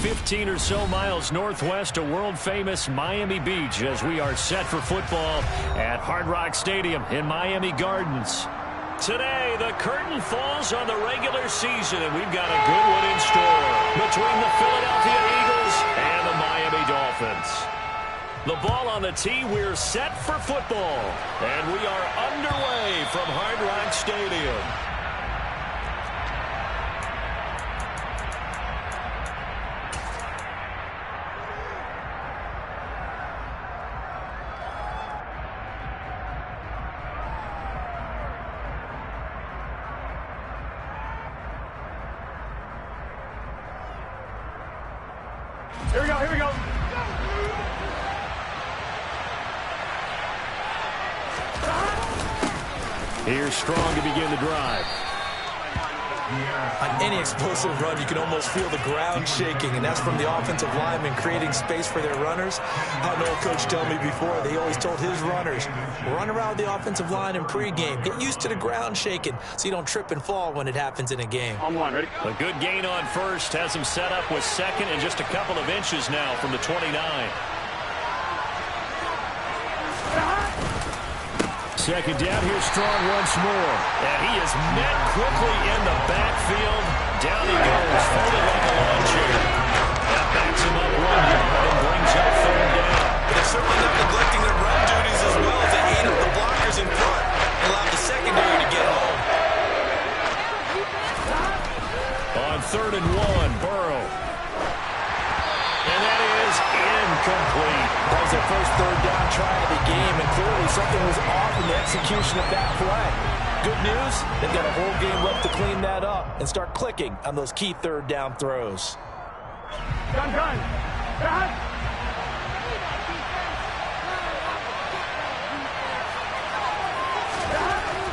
15 or so miles northwest of world-famous Miami Beach as we are set for football at Hard Rock Stadium in Miami Gardens. Today, the curtain falls on the regular season, and we've got a good one in store between the Philadelphia Eagles and the Miami Dolphins. The ball on the tee, we're set for football, and we are underway from Hard Rock Stadium. Here we go, here we go. Here's Strong to begin the drive. On any explosive run, you can almost feel the ground shaking, and that's from the offensive linemen creating space for their runners. I know a coach told me before, they always told his runners, run around the offensive line in pregame. Get used to the ground shaking so you don't trip and fall when it happens in a game. On one, ready? A good gain on first has him set up with second and just a couple of inches now from the 29. Second down, here's Strong once more. And he is met quickly in the backfield. Down he goes, folded like a lawn chair. That backs him up one and brings up third down. But they're certainly not neglecting their run duties as well as they ate up the blockers in front and allowed the secondary to get home. On 3rd and 1, Burrow. And that is incomplete. That was their first third down try of the game, and clearly something was off in the execution of that play. Good news, they've got a whole game left to clean that up and start clicking on those key third down throws. Gun.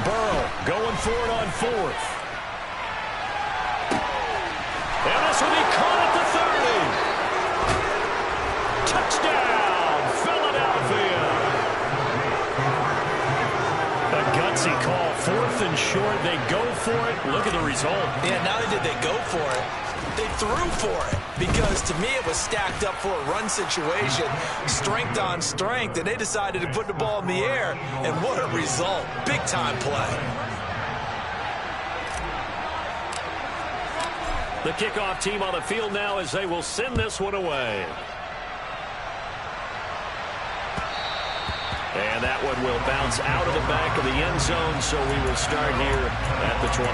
Burrow going for it on 4th. And this will be caught at the 30. Touchdown, Philadelphia. A gutsy call, 4th and short. They go for it. Look at the result. Yeah, not only did they go for it, they threw for it. Because to me it was stacked up for a run situation, strength on strength, and they decided to put the ball in the air. And what a result. Big time play. The kickoff team on the field now as they will send this one away. And that one will bounce out of the back of the end zone, so we will start here at the 25.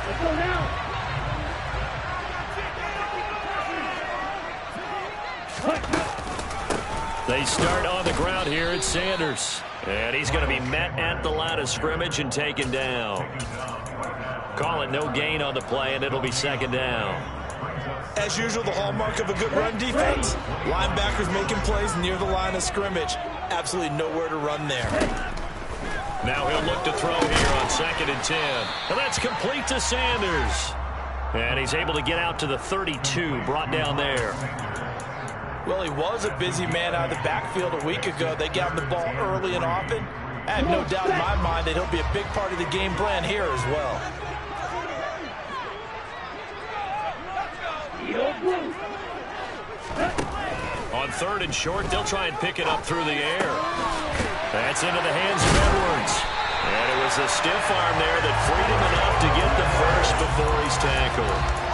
Let's go now. They start on the ground here at Sanders. And he's going to be met at the line of scrimmage and taken down. Call it no gain on the play, and it'll be 2nd down. As usual, the hallmark of a good run defense. Linebackers making plays near the line of scrimmage. Absolutely nowhere to run there. Now he'll look to throw here on 2nd and 10. And that's complete to Sanders. And he's able to get out to the 32, brought down there. Well, he was a busy man out of the backfield a week ago. They got him the ball early and often. I have no doubt in my mind that he'll be a big part of the game plan here as well. On 3rd and short, they'll try and pick it up through the air. That's into the hands of Edwards. And it was a stiff arm there that freed him enough to get the first before he's tackled.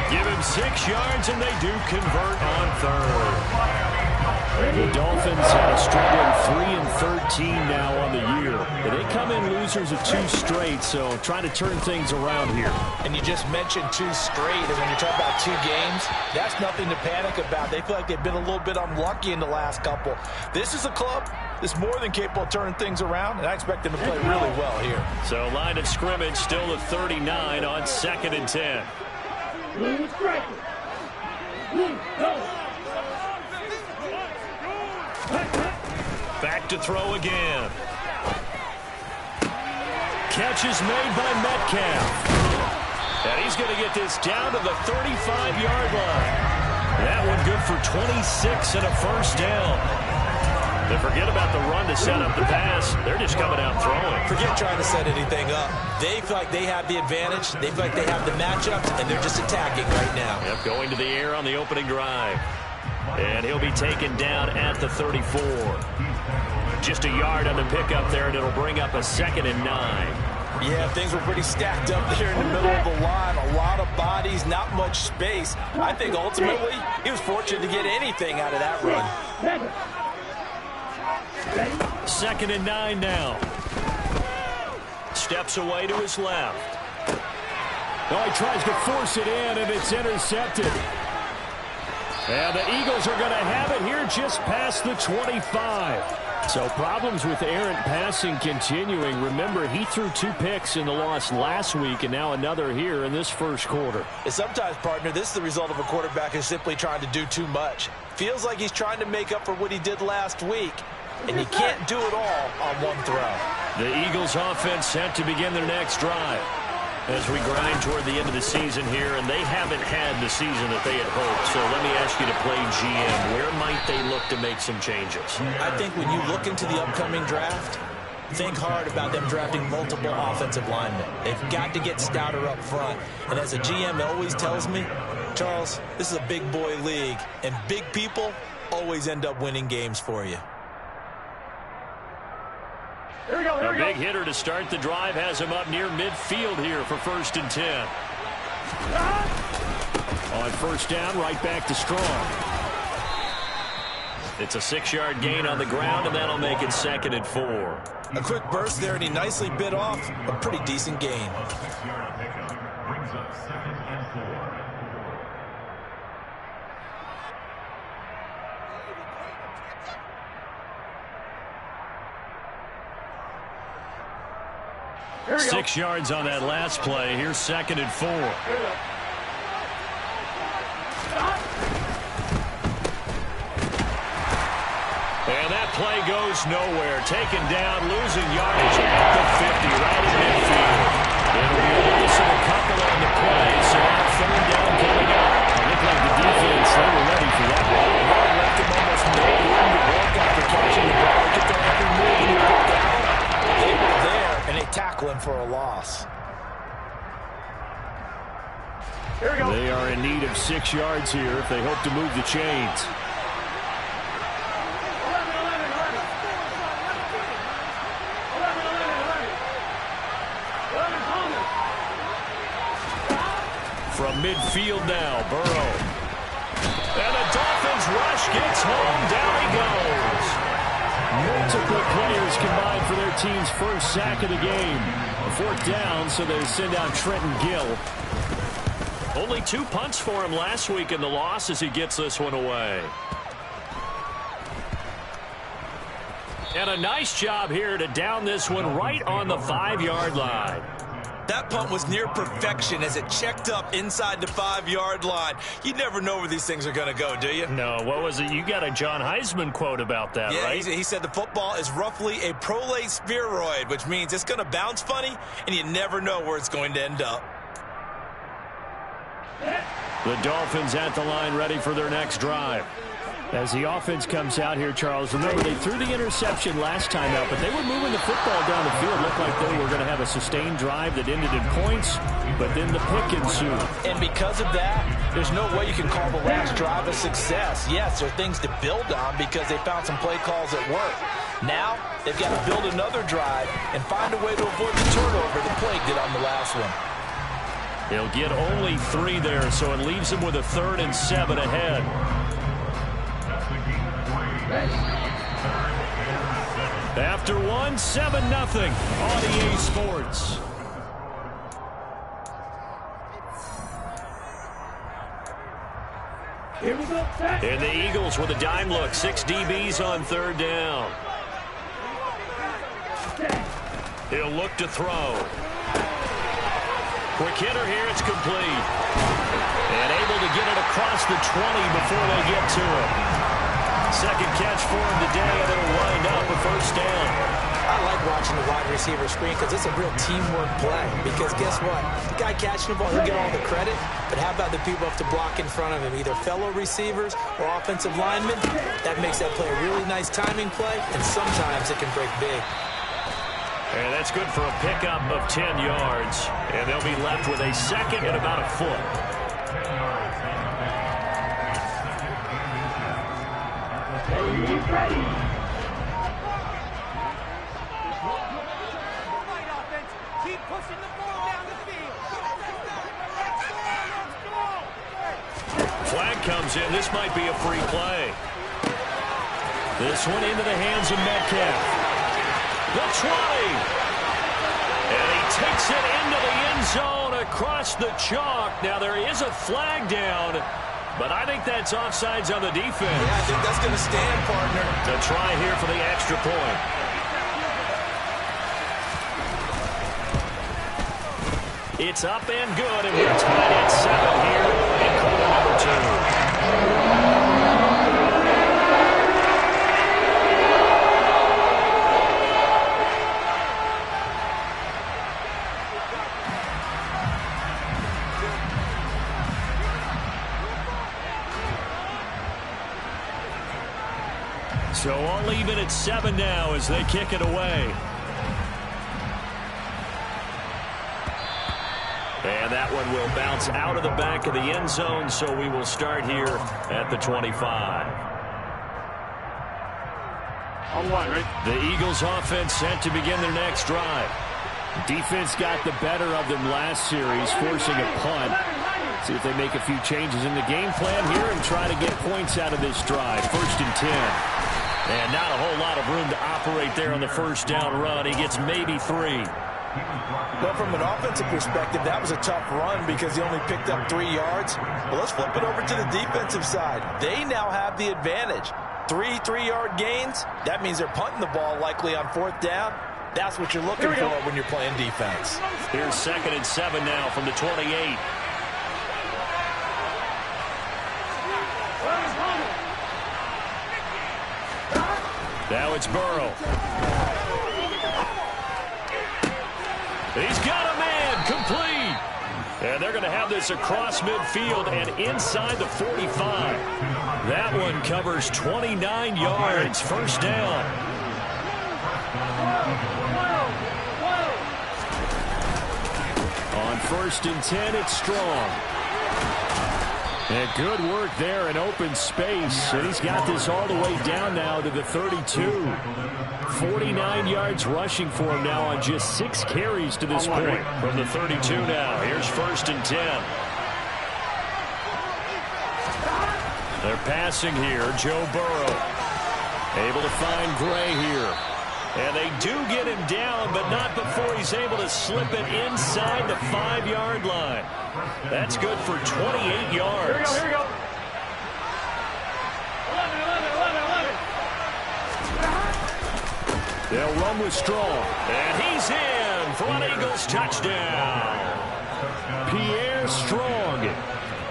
Give him 6 yards, and they do convert on 3rd. The Dolphins had a struggling 3-13 now on the year. But they come in losers of 2 straight, so trying to turn things around here. And you just mentioned 2 straight, and when you talk about 2 games, that's nothing to panic about. They feel like they've been a little bit unlucky in the last couple. This is a club that's more than capable of turning things around, and I expect them to play really well here. So line of scrimmage still at 39 on 2nd and 10. Back to throw again. Catch is made by Metcalf. And he's going to get this down to the 35-yard line. good for 26 and a first down. They forget about the run to set up the pass. They're just coming out throwing. Forget trying to set anything up. They feel like they have the advantage. They feel like they have the matchups, and they're just attacking right now. Yep, going to the air on the opening drive. And he'll be taken down at the 34. Just a yard on the pickup there, and it'll bring up a 2nd and 9. Yeah, things were pretty stacked up there in the middle of the line. A lot of bodies, not much space. I think ultimately he was fortunate to get anything out of that run. 2nd and 9 now. Steps away to his left. Oh, he tries to force it in, and it's intercepted. And the Eagles are going to have it here just past the 25. So problems with errant passing continuing. Remember, he threw 2 picks in the loss last week, and now another here in this first quarter. And sometimes, partner, this is the result of a quarterback who's simply trying to do too much. Feels like he's trying to make up for what he did last week, and you can't do it all on one throw. The Eagles offense set to begin their next drive as we grind toward the end of the season here, and they haven't had the season that they had hoped. So let me ask you to play GM. Where might they look to make some changes? I think when you look into the upcoming draft, think hard about them drafting multiple offensive linemen. They've got to get stouter up front. And as a GM always tells me, Charles, this is a big boy league, and big people always end up winning games for you. Here we go, here A we go. big hitter to start the drive has him up near midfield here for 1st and 10. On first down, right back to Strong. It's a 6-yard gain on the ground, and that'll make it 2nd and 4. A quick burst there, and he nicely bit off a pretty decent gain. Here we go. 6 yards on that last play. Here's 2nd and 4. And that play goes nowhere. Taken down, losing yardage at the 50, right in midfield. And we'll listen a couple on the play, so that 3rd down coming up. It looked like the defense, they were ready for that one. Well, left him almost no room to walk after catching the ball. Look at that every move he put down. They were there, and they tackle him for a loss. Here we go. They are in need of 6 yards here if they hope to move the chains. 11 Thomas. From midfield now, Burrow. And the Dolphins rush gets home. Down he goes. Multiple players combined for their team's first sack of the game. A 4th down, so they send out Trenton Gill. Only 2 punts for him last week in the loss as he gets this one away. And a nice job here to down this one right on the 5-yard line. That punt was near perfection as it checked up inside the 5-yard line. You never know where these things are going to go, do you? No, what was it? You got a John Heisman quote about that, Yeah, right? he said the football is roughly a prolate spheroid, which means it's going to bounce funny, and you never know where it's going to end up. The Dolphins at the line ready for their next drive. As the offense comes out here, Charles, remember they threw the interception last time out, but they were moving the football down the field. Looked like they were going to have a sustained drive that ended in points, but then the pick ensued. And because of that, there's no way you can call the last drive a success. Yes, there are things to build on because they found some play calls that work. Now, they've got to build another drive and find a way to avoid the turnover that plagued it on the last one. He'll get only 3 there, so it leaves him with a 3rd and 7 ahead. After 1, 7-0 on EA Sports. Here we go. Set. And the Eagles with a dime look. 6 DBs on 3rd down. He'll look to throw. Quick hitter here. It's complete. And able to get it across the 20 before they get to it. Second catch for him today, and it'll wind up a 1st down. I like watching the wide receiver screen because it's a real teamwork play. Because guess what? The guy catching the ball, he'll get all the credit. But how about the people who have to block in front of him, either fellow receivers or offensive linemen? That makes that play a really nice timing play, and sometimes it can break big. And that's good for a pickup of 10 yards. And they'll be left with a second and about a foot. Ready. Keep pushing the ball down the field. Flag comes in. This might be a free play. This one into the hands of Metcalf. The 20. And he takes it into the end zone across the chalk. Now there is a flag down, but I think that's offsides on the defense. Yeah, I think that's going to stand, partner. To try here for the extra point. It's up and good, and we're tied at 7 here in quarter number 2. So all even at 7 now as they kick it away. And that one will bounce out of the back of the end zone, so we will start here at the 25. On the line, right? The Eagles offense set to begin their next drive. Defense got the better of them last series, forcing a punt. See if they make a few changes in the game plan here and try to get points out of this drive. 1st and 10. And not a whole lot of room to operate there on the first down run. He gets maybe 3. Well, from an offensive perspective, that was a tough run because he only picked up 3 yards. Well, let's flip it over to the defensive side. They now have the advantage. 3 3-yard gains. That means they're punting the ball likely on 4th down. That's what you're looking for when you're playing defense. Here's 2nd and 7 now from the 28. Now it's Burrow. He's got a man, complete. And they're going to have this across midfield and inside the 45. That one covers 29 yards. 1st down. On 1st and 10, it's Strong. And good work there in open space. And he's got this all the way down now to the 32. 49 yards rushing for him now on just 6 carries to this point. From the 32 now. Here's 1st and 10. They're passing here. Joe Burrow able to find Gray here. And they do get him down, but not before he's able to slip it inside the 5-yard line. That's good for 28 yards. Here we go. 11. They'll run with Strong. And he's in for an Eagles touchdown. Pierre Strong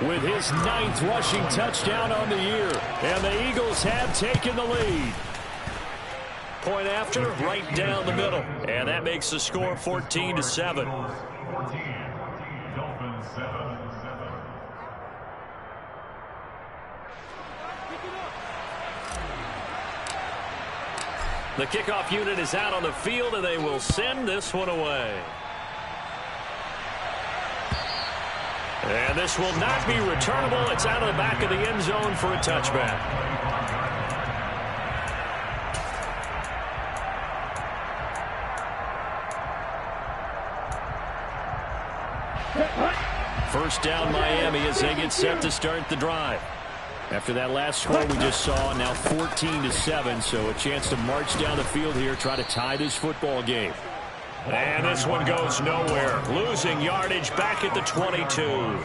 with his 9th rushing touchdown on the year. And the Eagles have taken the lead. Point after, right down the middle. And that makes the score 14-7. The kickoff unit is out on the field, and they will send this one away. And this will not be returnable. It's out of the back of the end zone for a touchback. First down Miami as they get set to start the drive. After that last score we just saw, now 14-7, so a chance to march down the field here, try to tie this football game. And this one goes nowhere. Losing yardage back at the 22.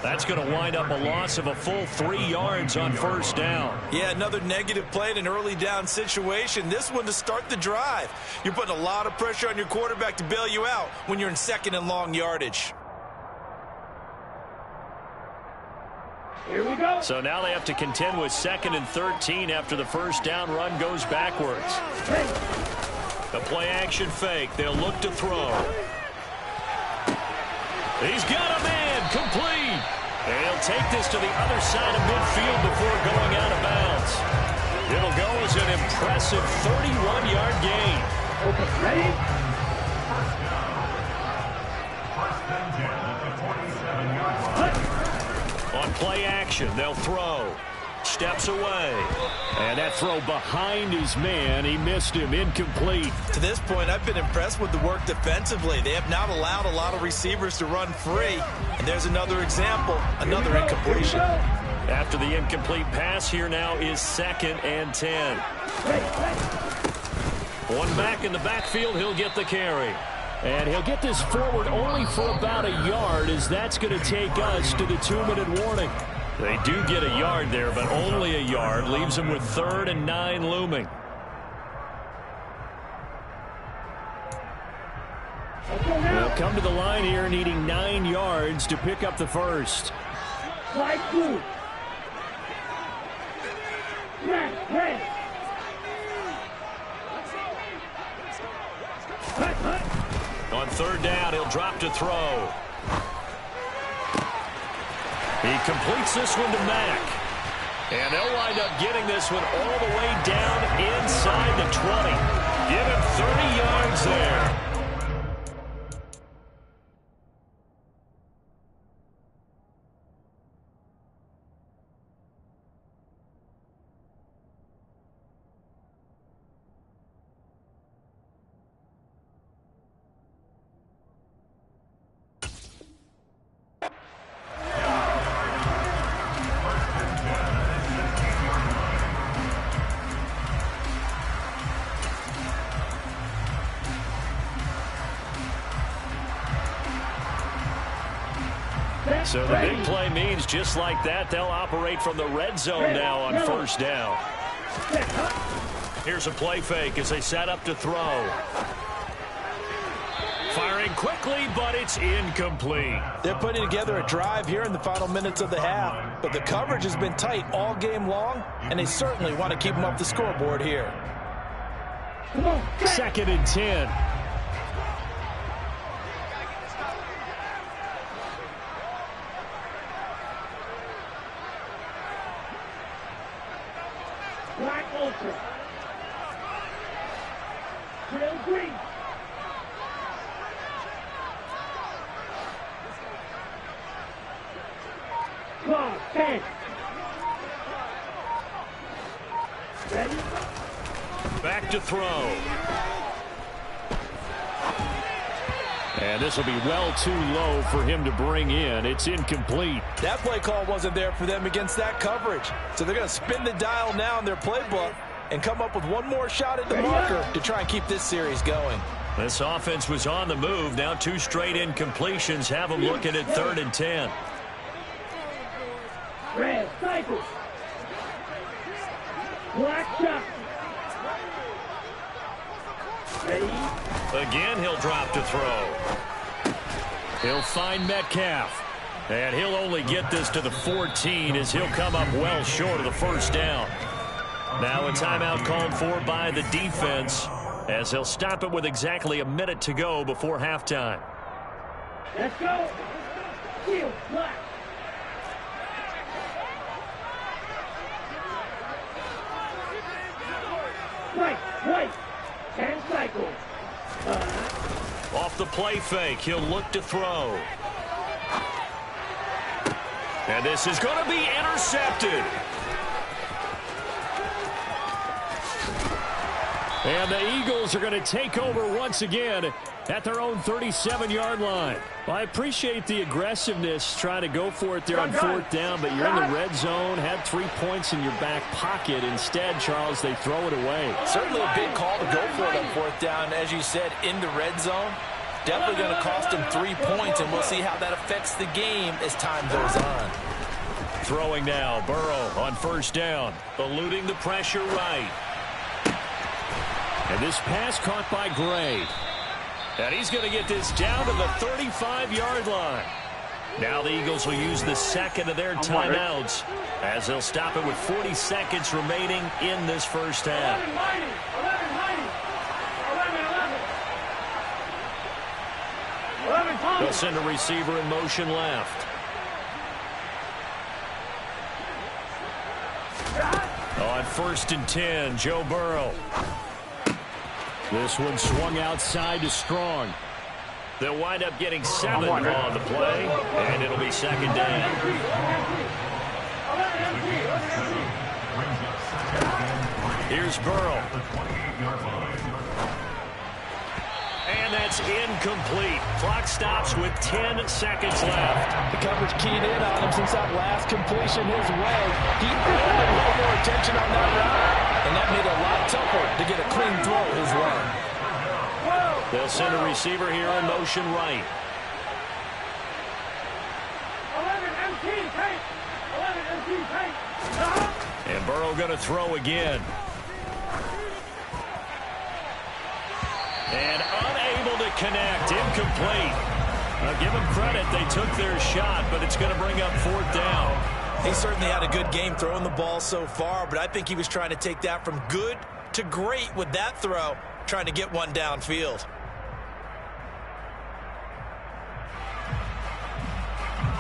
That's going to wind up a loss of a full 3 yards on 1st down. Yeah, another negative play in an early down situation. This one to start the drive. You're putting a lot of pressure on your quarterback to bail you out when you're in 2nd and long yardage. Here we go. So now they have to contend with 2nd and 13 after the first down run goes backwards. A play-action fake. They'll look to throw. He's got a man. Complete. And he'll take this to the other side of midfield before going out of bounds. It'll go as an impressive 31-yard gain. Okay, ready? On play action, they'll throw. Steps away. And that throw behind his man. He missed him. Incomplete. To this point, I've been impressed with the work defensively. They have not allowed a lot of receivers to run free. And there's another example, another incompletion. After the incomplete pass, here now is 2nd and 10. One back in the backfield, he'll get the carry. And he'll get this forward only for about a yard, as that's going to take us to the 2-minute warning. They do get a yard there, but only a yard. Leaves them with 3rd and 9 looming. They'll come to the line here needing 9 yards to pick up the first. Slide through. Red. On 3rd down, he'll drop to throw. He completes this one to Mack. And they'll wind up getting this one all the way down inside the 20. Give him 30 yards there. So the big play means just like that, they'll operate from the red zone now on 1st down. Here's a play fake as they set up to throw. Firing quickly, but it's incomplete. They're putting together a drive here in the final minutes of the half. But the coverage has been tight all game long, and they certainly want to keep them off the scoreboard here. 2nd and 10. Black Ultra. Trail green. Claw, 10. Ready? Back to throw. And this will be well too low for him to bring in. It's incomplete. That play call wasn't there for them against that coverage. So they're going to spin the dial now in their playbook and come up with one more shot at the marker to try and keep this series going. This offense was on the move. Now 2 straight incompletions have them looking at 3rd and 10. Red cycle. Black shot. Ready? Again, he'll drop to throw. He'll find Metcalf. And he'll only get this to the 14 as he'll come up well short of the 1st down. Now a timeout called for by the defense as they'll stop it with exactly a minute to go before halftime. Let's go. Field black. White. 10 cycles. Off the play fake, he'll look to throw. And this is going to be intercepted. And the Eagles are going to take over once again at their own 37-yard line. Well, I appreciate the aggressiveness trying to go for it there on 4th down, but you're in the red zone, had 3 points in your back pocket. Instead, Charles, they throw it away. Certainly a big call to go for it on 4th down. As you said, in the red zone, definitely going to cost them 3 points, and we'll see how that affects the game as time goes on. Throwing now, Burrow on 1st down, eluding the pressure right. And this pass caught by Gray. And he's going to get this down to the 35-yard line. Now the Eagles will use the 2nd of their timeouts as they'll stop it with 40 seconds remaining in this 1st half. 11 hiding. 11 hiding. 11 They'll send a receiver in motion left. On 1st and 10, Joe Burrow. This one swung outside to Strong. They'll wind up getting 7 on the play, and it'll be 2nd down. Here's Burrow. And that's incomplete. Clock stops with 10 seconds left. The coverage keyed in on him since that last completion his way. He wanted a little more attention on that route, and that made it a lot tougher to get a clean throw his way. They'll send a receiver here in motion right. 11 MT tight. 11 MT tight. And Burrow going to throw again. And unable to connect. Incomplete. I'll give them credit. They took their shot, but it's going to bring up 4th down. He certainly had a good game throwing the ball so far, but I think he was trying to take that from good to great with that throw, trying to get one downfield.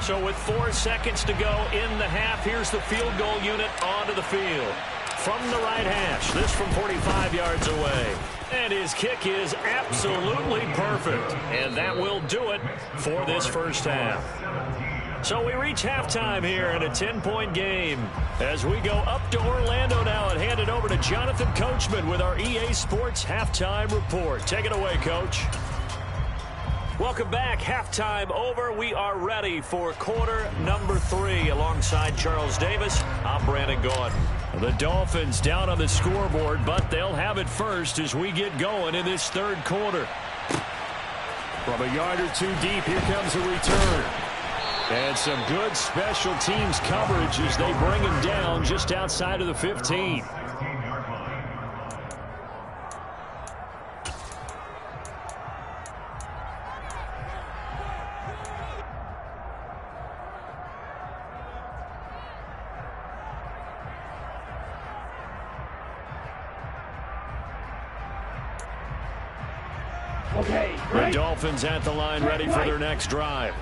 So with 4 seconds to go in the half, here's the field goal unit onto the field. From the right hash, this from 45 yards away. And his kick is absolutely perfect. And that will do it for this first half. So we reach halftime here in a 10-point game. As we go up to Orlando now and hand it over to Jonathan Coachman with our EA Sports Halftime Report. Take it away, Coach. Welcome back. Halftime over. We are ready for quarter number 3. Alongside Charles Davis, I'm Brandon Gordon. The Dolphins down on the scoreboard, but they'll have it first as we get going in this 3rd quarter. From a yard or 2 deep, here comes a return. And some good special teams coverage as they bring him down just outside of the 15. The Dolphins at the line, ready for their next drive.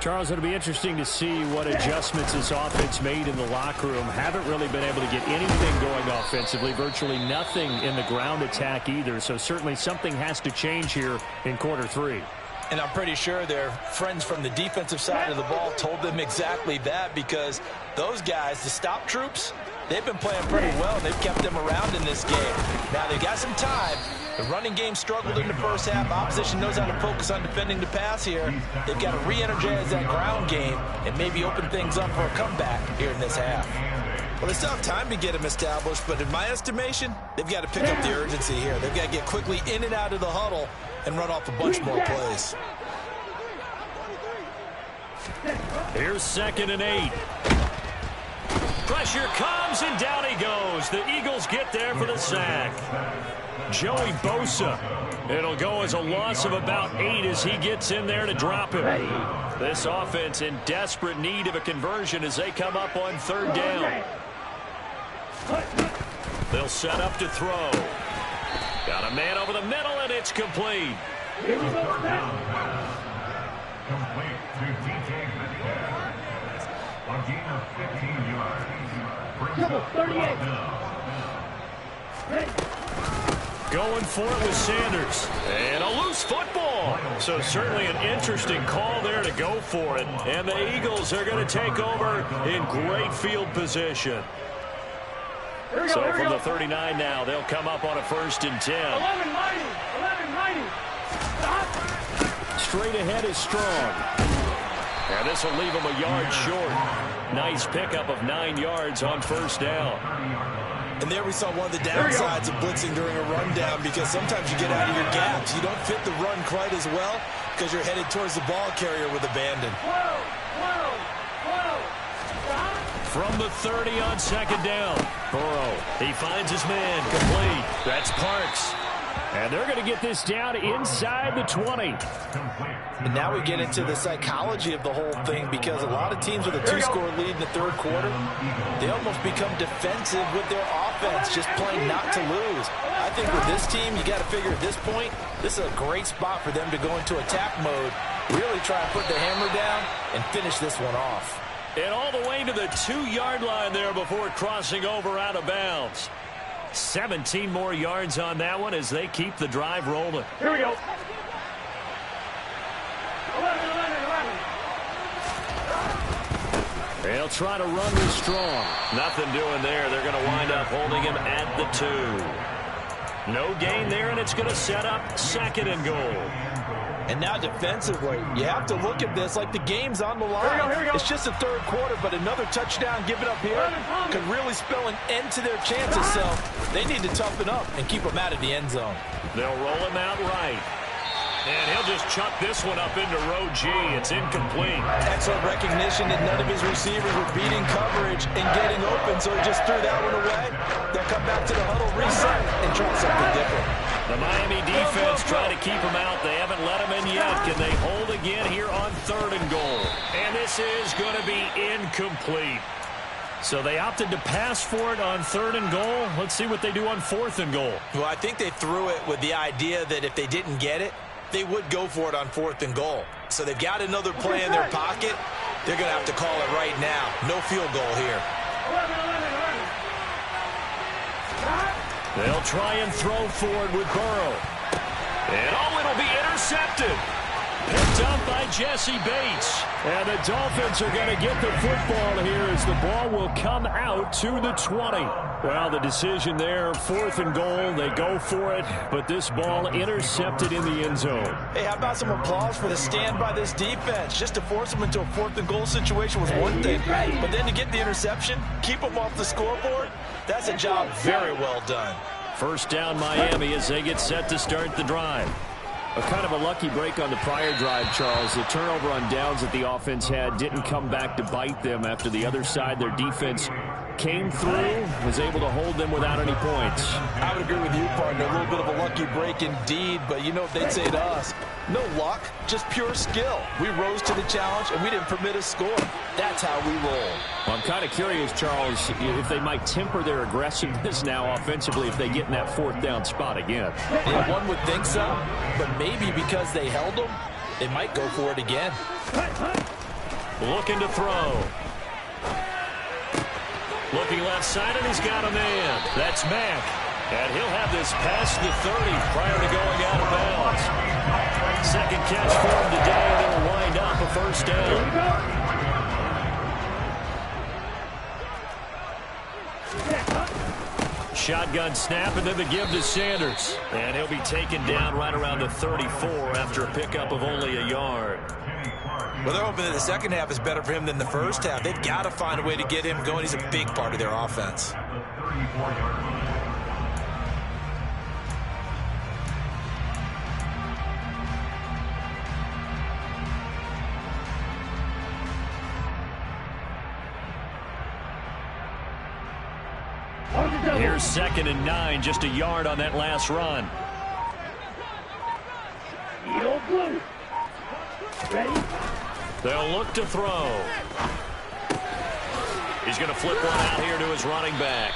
Charles, it'll be interesting to see what adjustments this offense made in the locker room. Haven't really been able to get anything going offensively, virtually nothing in the ground attack either. So certainly something has to change here in quarter 3. And I'm pretty sure their friends from the defensive side of the ball told them exactly that, because those guys, the stop troops, they've been playing pretty well. They've kept them around in this game. Now they've got some time. The running game struggled in the first half. Opposition knows how to focus on defending the pass here. They've got to re-energize that ground game and maybe open things up for a comeback here in this half. Well, they still have time to get them established, but in my estimation, they've got to pick up the urgency here. They've got to get quickly in and out of the huddle and run off a bunch more plays. Here's 2nd and 8. Pressure comes, and down he goes. The Eagles get there for the sack. Joey Bosa. It'll go as a loss of about 8 as he gets in there to drop him. This offense in desperate need of a conversion as they come up on 3rd down. They'll set up to throw. Got a man over the middle, and it's complete. Here we go. Complete to DJ Metcalf. A gain of 15 yards. Double 38. Ready. Going for it with Sanders. And a loose football. So certainly an interesting call there to go for it. And the Eagles are going to take over in great field position. So from the 39 now, they'll come up on a 1st and 10. 11 mighty. 11 mighty. Stop. Straight ahead is Strong. And this will leave him a yard short. Nice pickup of 9 yards on 1st down. And there we saw one of the downsides of blitzing during a rundown, because sometimes you get out of your gaps. You don't fit the run quite as well because you're headed towards the ball carrier with abandon. From the 30 on 2nd down. Burrow, he finds his man, complete. That's Parks. And they're going to get this down inside the 20. And now we get into the psychology of the whole thing, because a lot of teams with a 2-score lead in the 3rd quarter, they almost become defensive with their offense, just playing not to lose. I think with this team, you got to figure at this point, this is a great spot for them to go into attack mode Really try and put the hammer down and finish this one off. And all the way to the 2-yard line there before crossing over out of bounds. 17 more yards on that one as they keep the drive rolling. Here we go. 11. They'll try to run with Strong. Nothing doing there. They're going to wind up holding him at the 2. No gain there, and it's going to set up 2nd and goal. And now defensively, you have to look at this like the game's on the line. Here we go. It's just the 3rd quarter, but another touchdown given up here could really spell an end to their chances. So they need to toughen up and keep them out of the end zone. They'll roll him out right. And he'll just chuck this one up into row G. It's incomplete. Excellent recognition that none of his receivers were beating coverage and getting open, so he just threw that one away. They'll come back to the huddle, reset, and try something different. The Miami defense trying to keep him out. They haven't let him in yet. Can they hold again here on 3rd and goal? And this is going to be incomplete. So they opted to pass for it on 3rd and goal. Let's see what they do on 4th and goal. Well, I think they threw it with the idea that if they didn't get it, they would go for it on 4th and goal. So they've got another play in their pocket. They're going to have to call it right now. No field goal here. 11. They'll try and throw forward with Burrow. And it'll be intercepted. Picked up by Jesse Bates. And the Dolphins are going to get the football here as the ball will come out to the 20. Well, the decision there, 4th and goal. They go for it, but this ball intercepted in the end zone. Hey, how about some applause for the stand by this defense? Just to force them into a 4th and goal situation was one thing, but then to get the interception, keep them off the scoreboard, that's a job very well done. First down Miami as they get set to start the drive. A kind of a lucky break on the prior drive, Charles. The turnover on downs that the offense had didn't come back to bite them after the other side. Their defense came through, was able to hold them without any points. I would agree with you, partner. A little bit of a lucky break indeed, but you know what they'd say to us? No luck, just pure skill. We rose to the challenge, and we didn't permit a score. That's how we roll. Well, I'm kind of curious, Charles, if they might temper their aggressiveness now offensively if they get in that 4th down spot again. Yeah, one would think so, but maybe because they held them, they might go for it again. Looking to throw. Looking left side, and he's got a man. That's Mack. And he'll have this past the 30 prior to going out of bounds. 2nd catch for him today, and it'll wind up a 1st down. Shotgun snap, and then the give to Sanders. And he'll be taken down right around the 34 after a pickup of only a yard. Well, they're hoping that the second half is better for him than the first half. They've got to find a way to get him going. He's a big part of their offense. Here's 2nd and 9, just a yard on that last run. Yo, blue. Ready? They'll look to throw. He's going to flip one out here to his running back.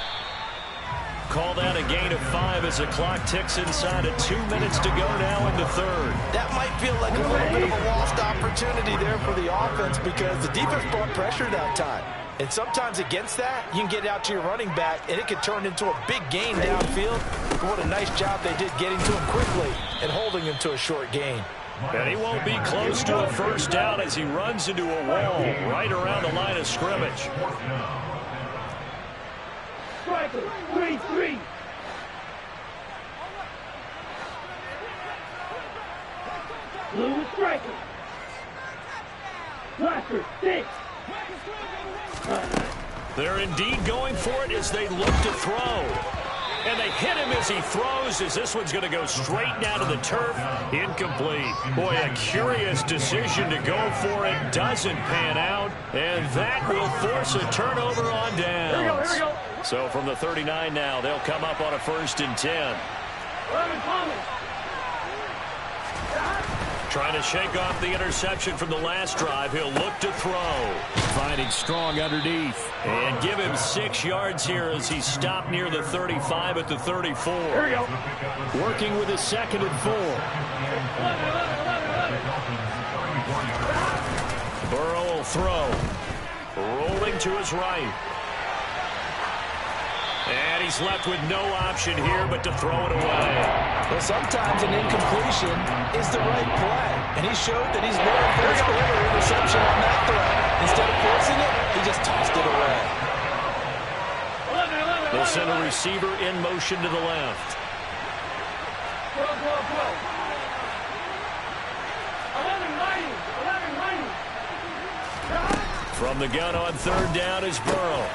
Call that a gain of 5 as the clock ticks inside of 2 minutes to go now in the 3rd. That might feel like a little bit of a lost opportunity there for the offense because the defense brought pressure that time. And sometimes against that, you can get out to your running back, and it could turn into a big gain downfield. But what a nice job they did getting to him quickly and holding him to a short gain. And he won't be close to a 1st down as he runs into a wall right around the line of scrimmage. Striker, 3-3. Blue striker. Blaster, 6. They're indeed going for it as they look to throw. And they hit him as he throws, as this one's going to go straight down to the turf. Incomplete. Boy, a curious decision to go for it. Doesn't pan out. And that will force a turnover on downs. Here we go. So from the 39 now, they'll come up on a 1st and 10. 11 Thomas. Trying to shake off the interception from the last drive. He'll look to throw. Finding Strong underneath. And give him 6 yards here as he stopped near the 35 at the 34. Here we go. Working with a 2nd and 4. He'll throw. Rolling to his right. And he's left with no option here but to throw it away. Well, sometimes an incompletion is the right play. And he showed that he's more for his interception on that throw. Instead of forcing it, he just tossed it away. They'll send a receiver in motion to the left. Go, go, go. 11 mighty. 11 mighty. From the gun on third down is Burrow.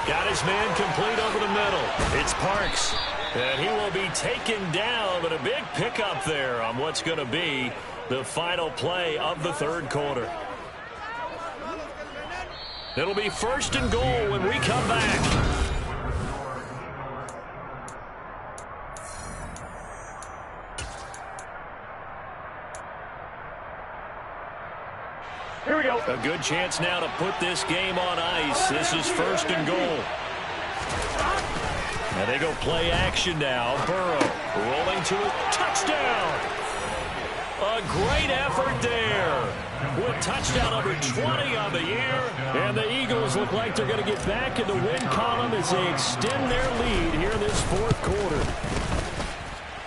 Got his man complete over the middle. It's Parks. And he will be taken down, but a big pickup there on what's going to be the final play of the third quarter. It'll be 1st and goal when we come back. Here we go. A good chance now to put this game on ice. This is 1st and goal. And they go play action now. Burrow rolling to a touchdown. A great effort there. With touchdown number 20 on the year. And the Eagles look like they're going to get back in the win column as they extend their lead here in this 4th quarter.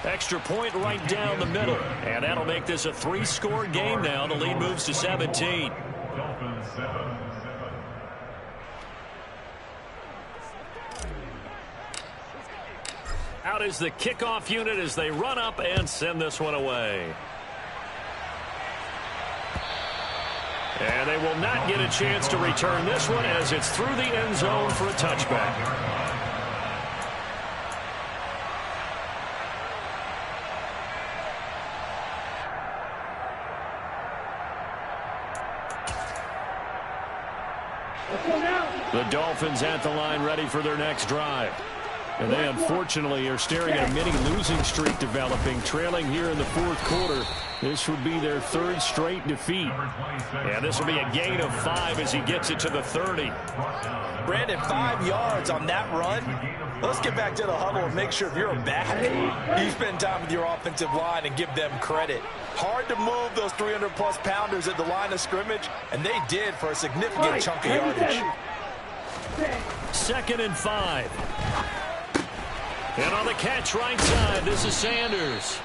Extra point right down the middle. And that'll make this a 3-score game now. The lead moves to 17. Dolphins 7-7. Out is the kickoff unit as they run up and send this one away. And they will not get a chance to return this one as it's through the end zone for a touchback. The Dolphins at the line ready for their next drive. And they unfortunately are staring at a mini losing streak developing, trailing here in the 4th quarter. This would be their 3rd straight defeat. And this will be a gain of 5 as he gets it to the 30. Brandon, 5 yards on that run. Let's get back to the huddle and make sure if you're a back, you spend time with your offensive line and give them credit. Hard to move those 300-plus pounders at the line of scrimmage, and they did for a significant chunk of yardage. 2nd and 5. And on the catch right side, this is Sanders.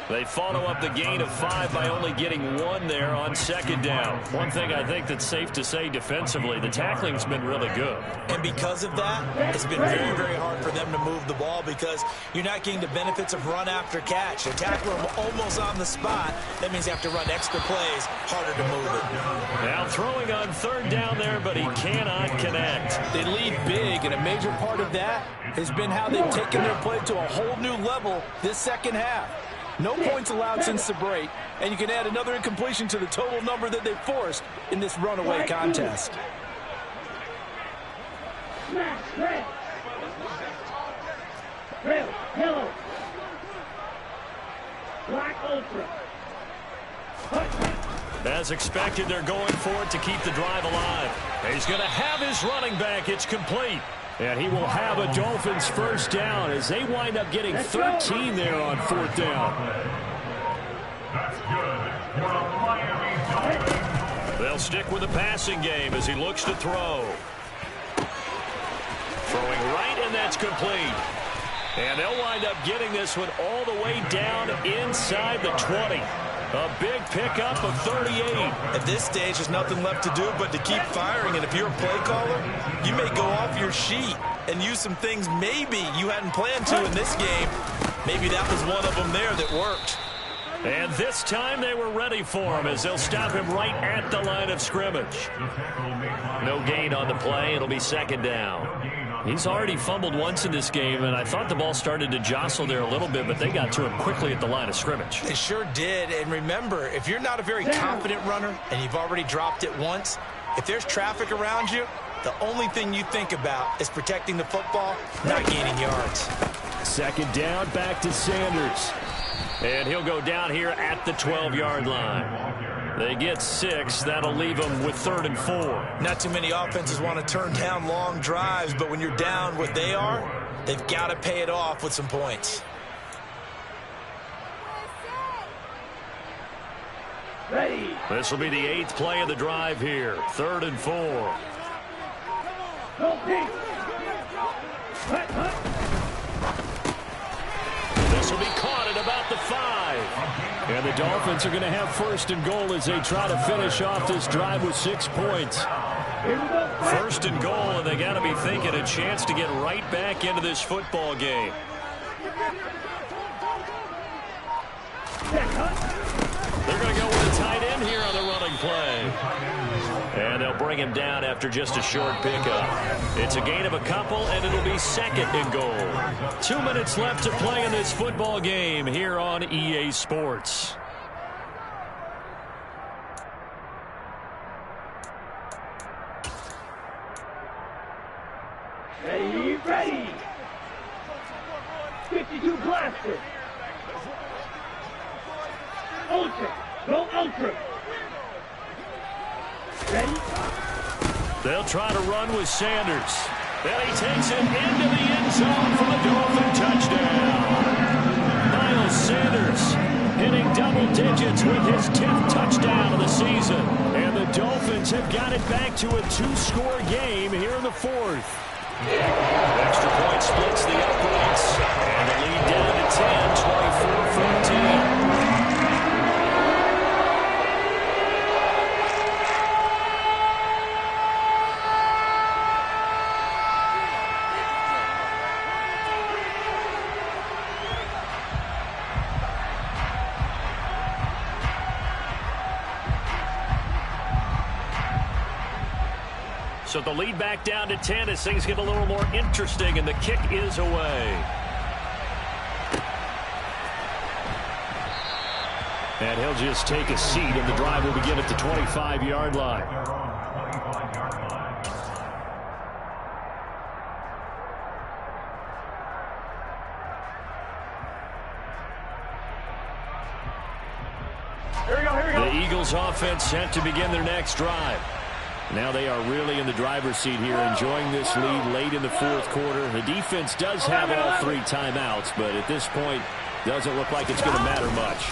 They follow up the gain of 5 by only getting 1 there on 2nd down. One thing I think that's safe to say defensively, the tackling's been really good. And because of that, it's been very, very hard for them to move the ball because you're not getting the benefits of run after catch. They tackle them almost on the spot. That means you have to run extra plays, harder to move it. Now throwing on 3rd down there, but he cannot connect. They lead big, and a major part of that has been how they've taken their play to a whole new level this second half. No points allowed since the break, and you can add another incompletion to the total number that they forced in this runaway contest. Smash, red. Red, yellow. Black ultra. As expected, they're going for it to keep the drive alive. He's going to have his running back. It's complete. And he will have a Dolphins 1st down as they wind up getting 13 there on 4th down. That's good. For the Miami Dolphins. They'll stick with the passing game as he looks to throw. Throwing right, and that's complete. And they'll wind up getting this one all the way down inside the 20. A big pickup of 38. At this stage, there's nothing left to do but to keep firing. And if you're a play caller, you may go off your sheet and use some things maybe you hadn't planned to in this game. Maybe that was one of them there that worked. And this time they were ready for him as they'll stop him right at the line of scrimmage. No gain on the play. It'll be 2nd down. He's already fumbled once in this game, and I thought the ball started to jostle there a little bit, but they got to him quickly at the line of scrimmage. They sure did. And remember, if you're not a very confident runner and you've already dropped it once, if there's traffic around you, the only thing you think about is protecting the football, not gaining yards. 2nd down, back to Sanders. And he'll go down here at the 12-yard line. They get 6. That'll leave them with 3rd and 4. Not too many offenses want to turn down long drives, but when you're down what they are, they've got to pay it off with some points. Ready. This will be the 8th play of the drive here. 3rd and 4. Go deep. Hut, hut. This will be caught at about the 5. And the Dolphins are going to have 1st and goal as they try to finish off this drive with 6 points. Here we go. 1st and goal, and they got to be thinking a chance to get right back into this football game. Check, hut. They're going to go with a tight end here on the running play. And they'll bring him down after just a short pickup. It's a gain of a couple, and it'll be 2nd and goal. 2 minutes left to play in this football game here on EA Sports. Ready, ready. 52 blaster. Ultra. Go ultra. Ready? They'll try to run with Sanders. And he takes it into the end zone for the Dolphin touchdown. Miles Sanders hitting double digits with his 10th touchdown of the season. And the Dolphins have got it back to a 2-score game here in the 4th. Extra point splits the uprights. And the lead down to 10, 24-14. So the lead back down to 10 as things get a little more interesting, and the kick is away. And he'll just take a seat, and the drive will begin at the 25-yard line. Here we go, here we go. The Eagles offense set to begin their next drive. Now they are really in the driver's seat here, enjoying this lead late in the 4th quarter. The defense does have all 3 timeouts, but at this point, doesn't look like it's going to matter much.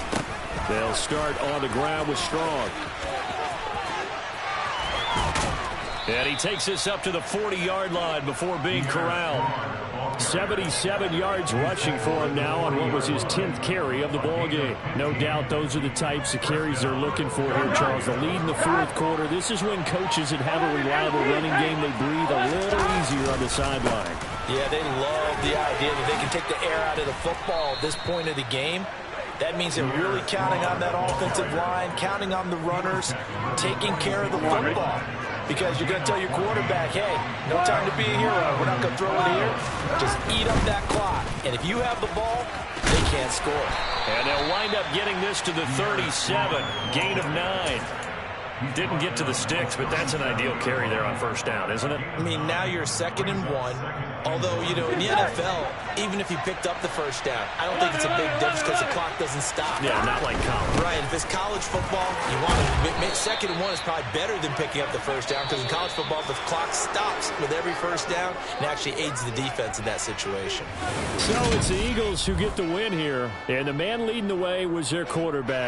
They'll start on the ground with Strong. And he takes this up to the 40-yard line before being corralled. 77 yards rushing for him now on what was his 10th carry of the ballgame. No doubt those are the types of carries they're looking for here, Charles. The lead in the 4th quarter. This is when coaches that have a reliable running game, they breathe a little easier on the sideline. Yeah, they love the idea that they can take the air out of the football at this point of the game. That means they're really counting on that offensive line, counting on the runners, taking care of the football. Because you're going to tell your quarterback, hey, no time to be a hero. We're not going to throw it here. Just eat up that clock. And if you have the ball, they can't score. And they'll wind up getting this to the 37. Gain of 9. Didn't get to the sticks, but that's an ideal carry there on 1st down, isn't it? I mean, now you're 2nd and 1. Although, you know, in the NFL, even if you picked up the 1st down, I don't think it's a big difference because the clock doesn't stop. Yeah, not like college. Right. If it's college football, you want to 2nd and 1 is probably better than picking up the 1st down because in college football, the clock stops with every 1st down and actually aids the defense in that situation. So it's the Eagles who get the win here, and the man leading the way was their quarterback.